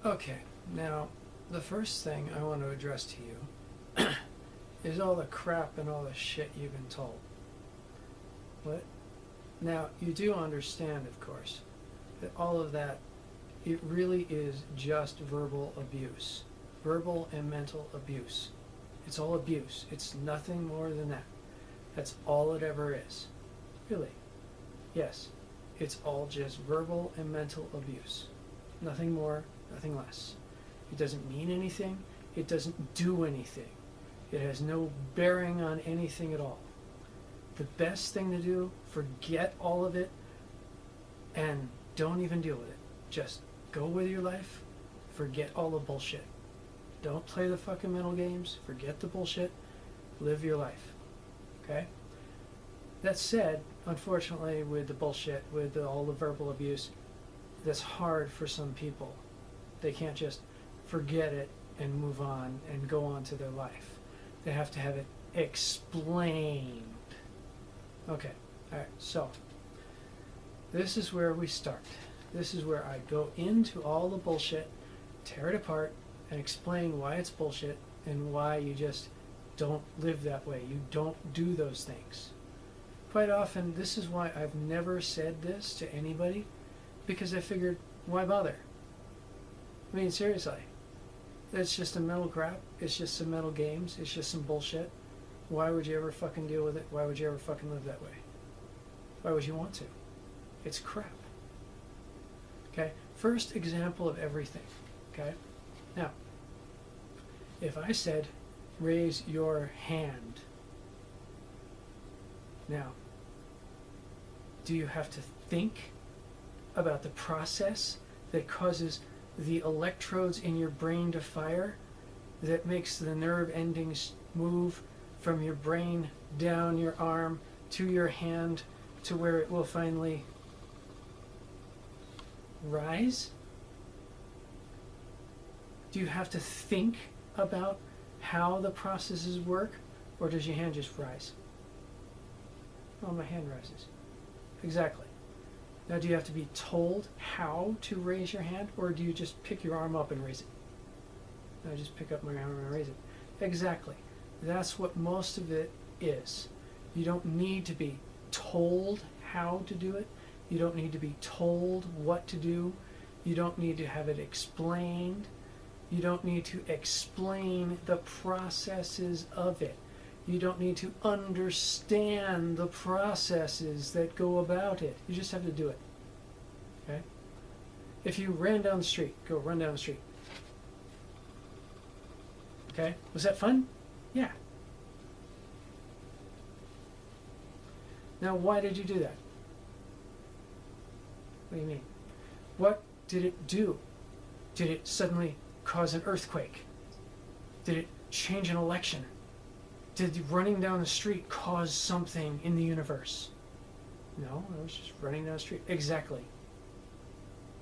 Okay, now the first thing I want to address to you is all the crap and all the shit you've been told. What? Now, you do understand, of course, that all of that, it really is just verbal abuse. Verbal and mental abuse. It's all abuse. It's nothing more than that. That's all it ever is. Really. Yes. It's all just verbal and mental abuse. Nothing more, nothing less. It doesn't mean anything. It doesn't do anything. It has no bearing on anything at all. The best thing to do, forget all of it and don't even deal with it. Just go with your life, forget all the bullshit. Don't play the fucking mental games, forget the bullshit, live your life. Okay? That said, unfortunately, with the bullshit, with all the verbal abuse, that's hard for some people. They can't just forget it and move on and go on to their life. They have to have it explained. Okay, alright, so this is where we start. This is where I go into all the bullshit, tear it apart, and explain why it's bullshit and why you just don't live that way. You don't do those things. Quite often, this is why I've never said this to anybody, because I figured, why bother? I mean, seriously. It's just a mental crap. It's just some mental games. It's just some bullshit. Why would you ever fucking deal with it? Why would you ever fucking live that way? Why would you want to? It's crap. Okay? First example of everything. Okay? Now, if I said, raise your hand. Now, do you have to think about the process that causes the electrodes in your brain to fire, that makes the nerve endings move from your brain down your arm to your hand to where it will finally rise? Do you have to think about how the processes work, or does your hand just rise? Oh, my hand rises. Exactly. Now, do you have to be told how to raise your hand, or do you just pick your arm up and raise it? I just pick up my arm and raise it. Exactly. That's what most of it is. You don't need to be told how to do it. You don't need to be told what to do. You don't need to have it explained. You don't need to explain the processes of it. You don't need to understand the processes that go about it. You just have to do it. Okay? If you ran down the street, go run down the street. Okay? Was that fun? Yeah. Now, why did you do that? What do you mean? What did it do? Did it suddenly cause an earthquake? Did it change an election? Did running down the street cause something in the universe? No, I was just running down the street. Exactly.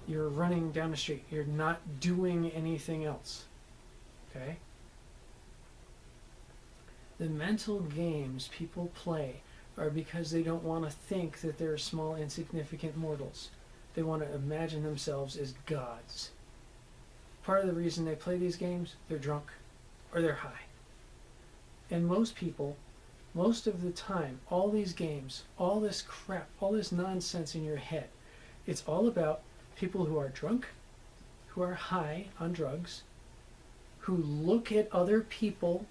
You're running down the street. You're not doing anything else. Okay? The mental games people play are because they don't want to think that they're small, insignificant mortals. They want to imagine themselves as gods. Part of the reason they play these games, they're drunk or they're high. And most people, most of the time, all these games, all this crap, all this nonsense in your head, it's all about people who are drunk, who are high on drugs, who look at other people,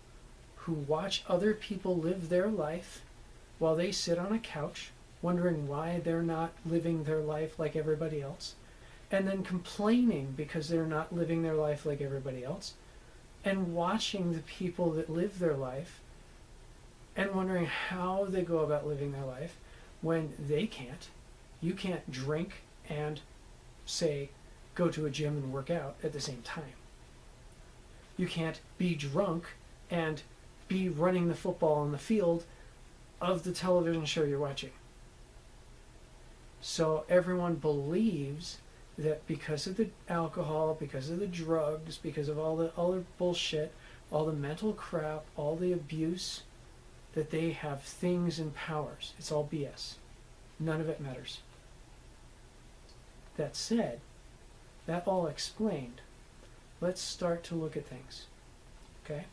who watch other people live their life while they sit on a couch wondering why they're not living their life like everybody else, and then complaining because they're not living their life like everybody else, and watching the people that live their life and wondering how they go about living their life when they can't. You can't drink and, say, go to a gym and work out at the same time. You can't be drunk and be running the football on the field of the television show you're watching. So everyone believes that because of the alcohol, because of the drugs, because of all the other bullshit, all the mental crap, all the abuse, that they have things and powers. It's all BS. None of it matters. That said, that all explained, let's start to look at things. Okay?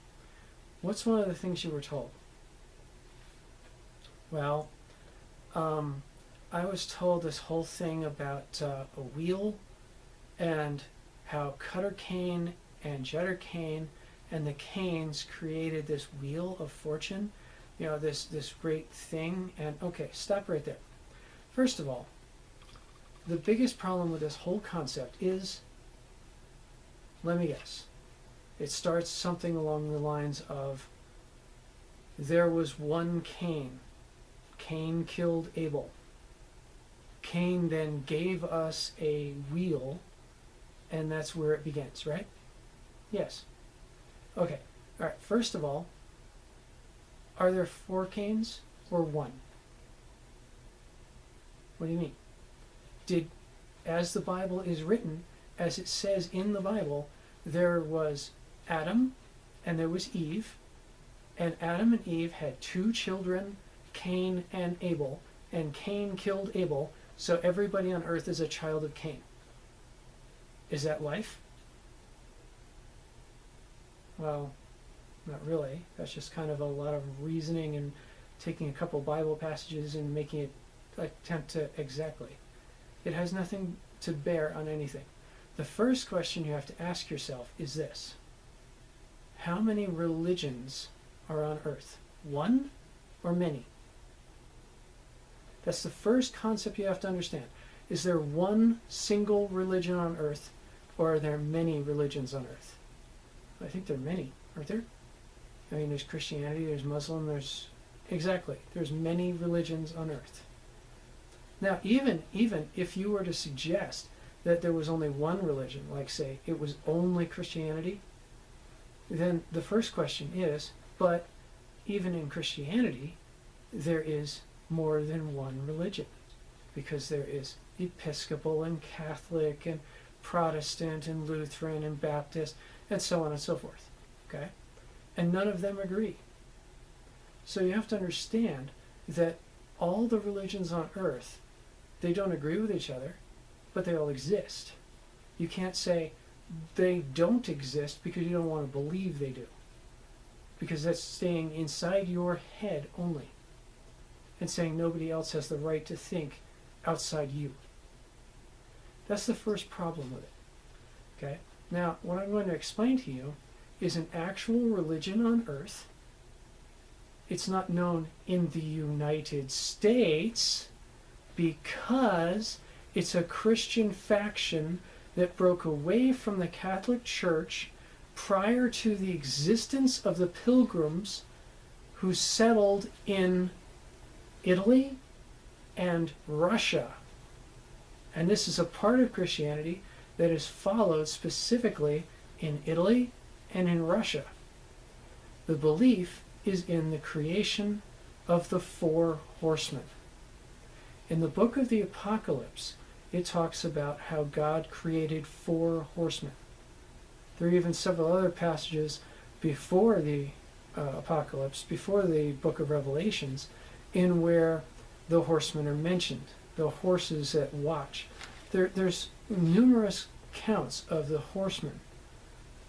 What's one of the things you were told? Well, I was told this whole thing about a wheel and how Cutter cane and Jutter cane and the canes created this wheel of fortune, you know, this great thing. And okay, stop right there. First of all, the biggest problem with this whole concept is, let me guess, it starts something along the lines of, there was one Cain. Cain killed Abel. Cain then gave us a wheel, and that's where it begins, right? Yes. Okay. All right. First of all, are there 4 Cains or 1? What do you mean? As the Bible is written, as it says in the Bible, there was Adam and there was Eve, and Adam and Eve had 2 children, Cain and Abel, and Cain killed Abel, so everybody on earth is a child of Cain. Is that life? Well, not really. That's just kind of a lot of reasoning and taking a couple Bible passages and making it attempt to exactly. It has nothing to bear on anything. The first question you have to ask yourself is this: how many religions are on earth? 1 or many? That's the first concept you have to understand. Is there one single religion on earth, or are there many religions on earth? I think there are many, aren't there? I mean, there's Christianity, there's Muslim, there's many religions on earth. Now, even if you were to suggest that there was only one religion, like say it was only Christianity, then the first question is, but even in Christianity, there is more than one religion, because there is Episcopal and Catholic and Protestant and Lutheran and Baptist and so on and so forth. Okay? And none of them agree. So you have to understand that all the religions on earth, they don't agree with each other, but they all exist. You can't say they don't exist because you don't want to believe they do, because that's staying inside your head only and saying nobody else has the right to think outside you. That's the first problem with it. Okay? Now, what I'm going to explain to you is an actual religion on earth. It's not known in the United States because it's a Christian faction that broke away from the Catholic Church prior to the existence of the Pilgrims who settled in Italy and Russia. And this is a part of Christianity that is followed specifically in Italy and in Russia. The belief is in the creation of the 4 horsemen. In the book of the Apocalypse, it talks about how God created 4 horsemen. There are even several other passages before the Apocalypse, before the book of Revelations, in where the horsemen are mentioned, the horses that watch. There's numerous counts of the horsemen.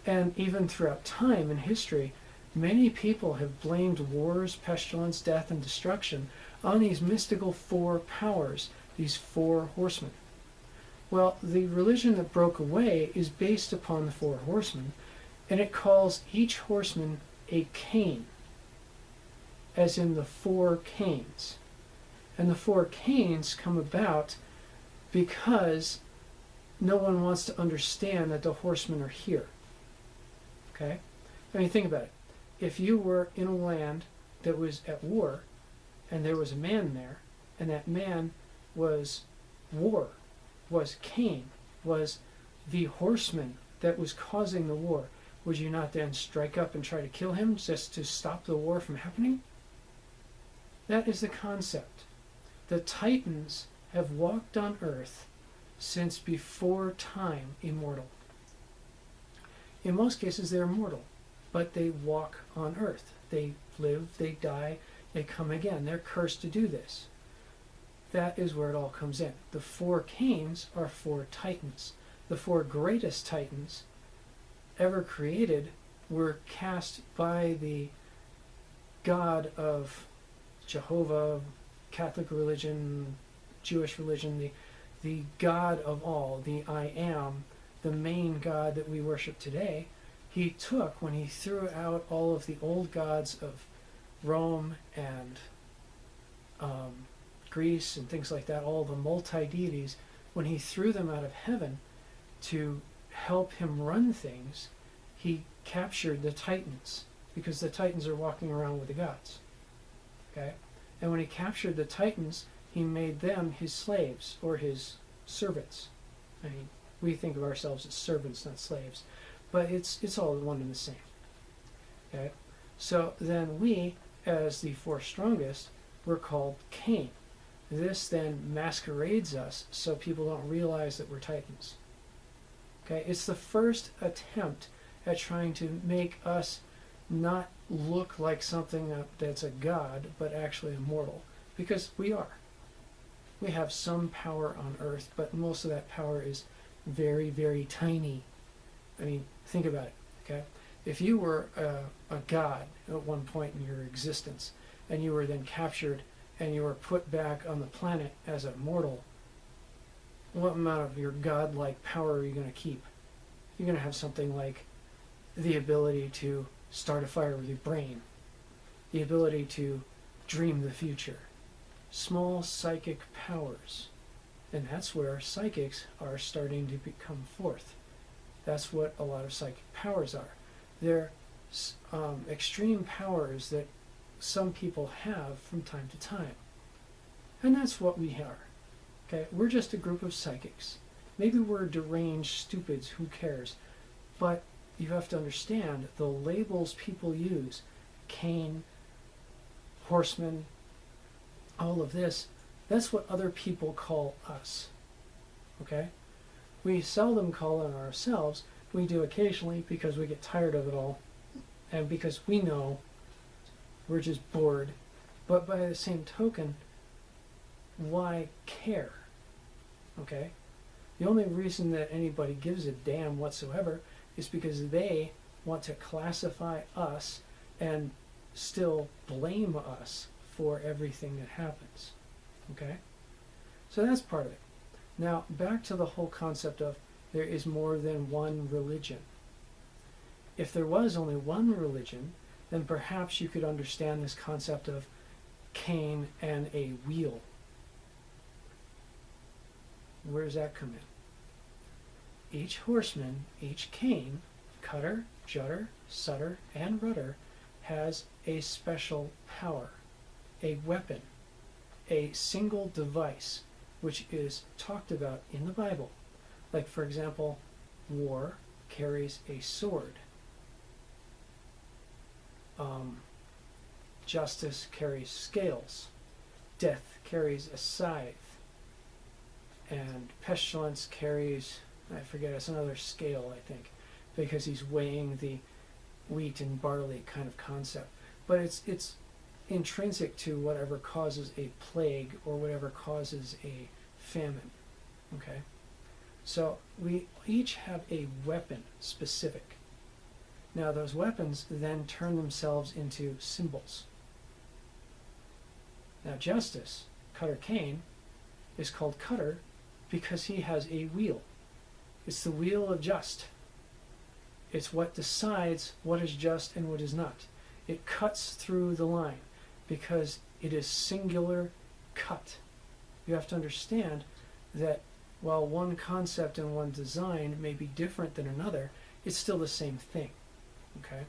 And even throughout time and history, many people have blamed wars, pestilence, death, and destruction on these mystical 4 powers, these 4 horsemen. Well, the religion that broke away is based upon the 4 horsemen, and it calls each horseman a Cain, as in the 4 Cains. And the 4 Cains come about because no one wants to understand that the horsemen are here. Okay? I mean, think about it. If you were in a land that was at war, and there was a man there, and that man was war, was Cain, was the horseman that was causing the war, would you not then strike up and try to kill him just to stop the war from happening? That is the concept. The Titans have walked on earth since before time immortal. In most cases, they're mortal, but they walk on earth. They live, they die, they come again. They're cursed to do this. That is where it all comes in. The 4 Cains are 4 Titans. The 4 greatest Titans ever created were cast by the God of Jehovah, Catholic religion, Jewish religion, the God of all, the I Am, the main God that we worship today. He took, when he threw out all of the old gods of Rome and Greece and things like that, all the multi-deities, when he threw them out of heaven to help him run things, he captured the Titans, because the Titans are walking around with the gods. Okay? And when he captured the Titans, he made them his slaves or his servants. I mean, we think of ourselves as servants, not slaves, but it's all one and the same. Okay? So then we, as the four strongest, were called Cain. This then masquerades us so people don't realize that we're Titans. Okay? It's the first attempt at trying to make us not look like something that's a god, but actually immortal, because we are. We have some power on earth, but most of that power is very, very tiny. I mean, think about it, okay? If you were a god at one point in your existence, and you were then captured, and you were put back on the planet as a mortal, what amount of your godlike power are you going to keep? You're going to have something like the ability to start a fire with your brain, the ability to dream the future, small psychic powers. And that's where psychics are starting to become forth. That's what a lot of psychic powers are. They're extreme powers that some people have from time to time. And that's what we are. Okay? We're just a group of psychics. Maybe we're deranged stupids, who cares? But you have to understand the labels people use, Cain, horseman, all of this, that's what other people call us. Okay? We seldom call on ourselves. We do occasionally because we get tired of it all and because we know we're just bored. But by the same token, why care? Okay? The only reason that anybody gives a damn whatsoever is because they want to classify us and still blame us for everything that happens. Okay? So that's part of it. Now, back to the whole concept of there is more than one religion. If there was only one religion, then perhaps you could understand this concept of Cain and a wheel. Where does that come in? Each horseman, each Cain, Cutter, Jutter, Sutter, and Rudder, has a special power, a weapon, a single device, which is talked about in the Bible. Like, for example, war carries a sword. Justice carries scales. Death carries a scythe. And pestilence carries, I forget, it's another scale, I think, because he's weighing the wheat and barley kind of concept. But it's intrinsic to whatever causes a plague or whatever causes a famine. Okay? So we each have a weapon specific. Now those weapons then turn themselves into symbols. Now Justice, Cutter Cain, is called Cutter because he has a wheel. It's the wheel of just. It's what decides what is just and what is not. It cuts through the line because it is singular cut. You have to understand that while one concept and one design may be different than another, it's still the same thing. Okay?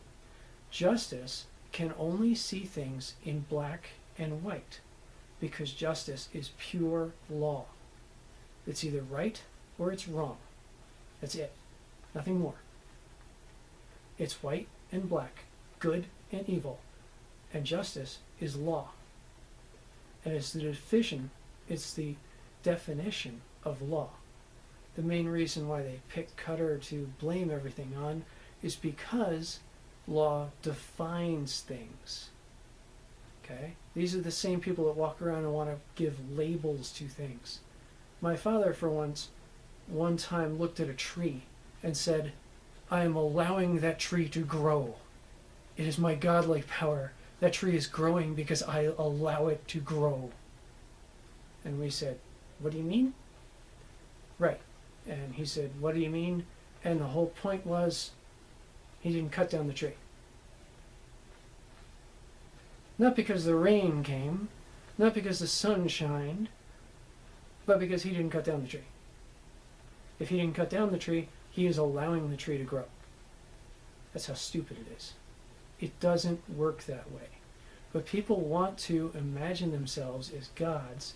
Justice can only see things in black and white because justice is pure law. It's either right or it's wrong. That's it. Nothing more. It's white and black, good and evil, and justice is law. And it's the definition of law. The main reason why they picked Cutter to blame everything on is because law defines things. Okay? These are the same people that walk around and want to give labels to things. My father, for one time, looked at a tree and said, I am allowing that tree to grow. It is my godlike power. That tree is growing because I allow it to grow. And we said, what do you mean? Right. And he said, what do you mean? And the whole point was, he didn't cut down the tree. Not because the rain came, not because the sun shined, but because he didn't cut down the tree. If he didn't cut down the tree, he is allowing the tree to grow. That's how stupid it is. It doesn't work that way. But people want to imagine themselves as gods.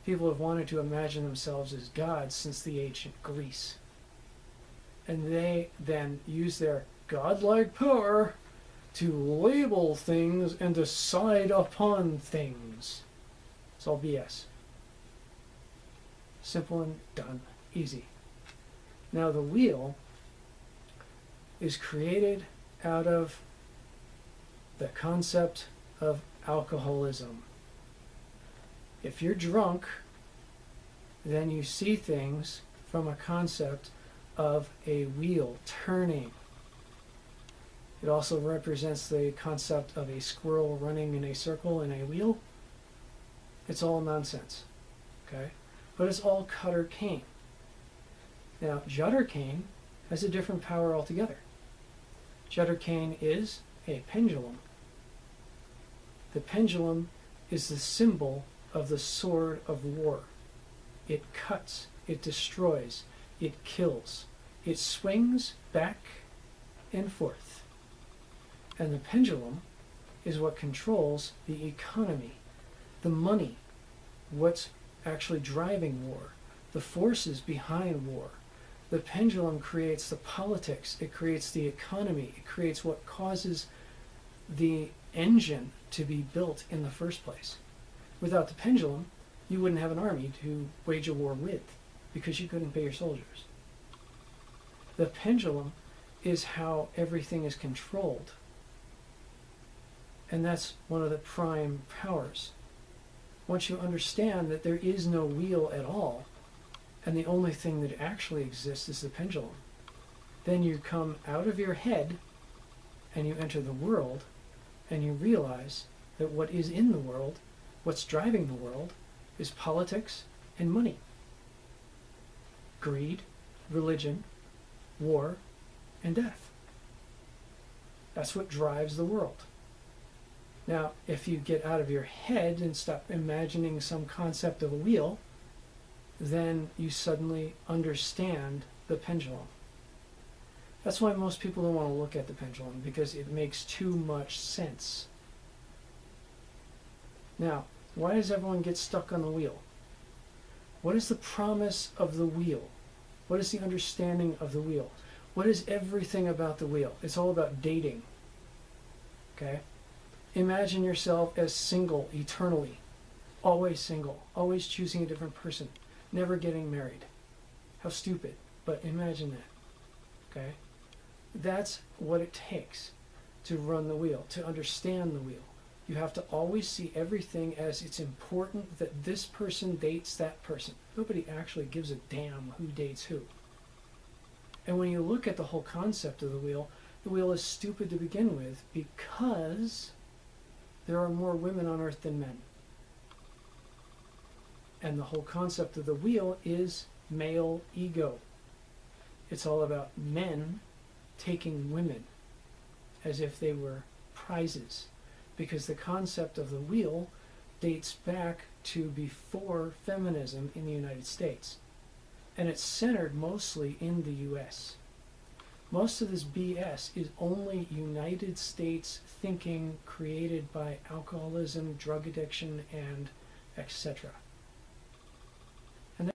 People have wanted to imagine themselves as gods since the ancient Greece. And they then use their godlike power to label things and decide upon things. It's all BS. Simple and done. Easy. Now the wheel is created out of the concept of alcoholism. If you're drunk, then you see things from a concept of a wheel turning. It also represents the concept of a squirrel running in a circle in a wheel. It's all nonsense, okay? But it's all Cutter cane. Now, Jutter cane has a different power altogether. Jutter cane is a pendulum. The pendulum is the symbol of the sword of war. It cuts, it destroys, it kills. It swings back and forth. And the pendulum is what controls the economy, the money, what's actually driving war, the forces behind war. The pendulum creates the politics, it creates the economy, it creates what causes the engine to be built in the first place. Without the pendulum, you wouldn't have an army to wage a war with, because you couldn't pay your soldiers. The pendulum is how everything is controlled. And that's one of the prime powers. Once you understand that there is no wheel at all, and the only thing that actually exists is the pendulum, then you come out of your head and you enter the world, and you realize that what is in the world, what's driving the world, is politics and money. Greed, religion, war, and death. That's what drives the world. Now, if you get out of your head and stop imagining some concept of a wheel, then you suddenly understand the pendulum. That's why most people don't want to look at the pendulum, because it makes too much sense. Now, why does everyone get stuck on the wheel? What is the promise of the wheel? What is the understanding of the wheel? What is everything about the wheel? It's all about dating. Okay? Imagine yourself as single eternally. Always single. Always choosing a different person. Never getting married. How stupid. But imagine that. Okay? That's what it takes to run the wheel, to understand the wheel. You have to always see everything as it's important that this person dates that person. Nobody actually gives a damn who dates who. And when you look at the whole concept of the wheel is stupid to begin with, because there are more women on earth than men. And the whole concept of the wheel is male ego. It's all about men taking women as if they were prizes, because the concept of the wheel dates back to before feminism in the United States, and it's centered mostly in the US. Most of this BS is only United States thinking created by alcoholism, drug addiction, and etc.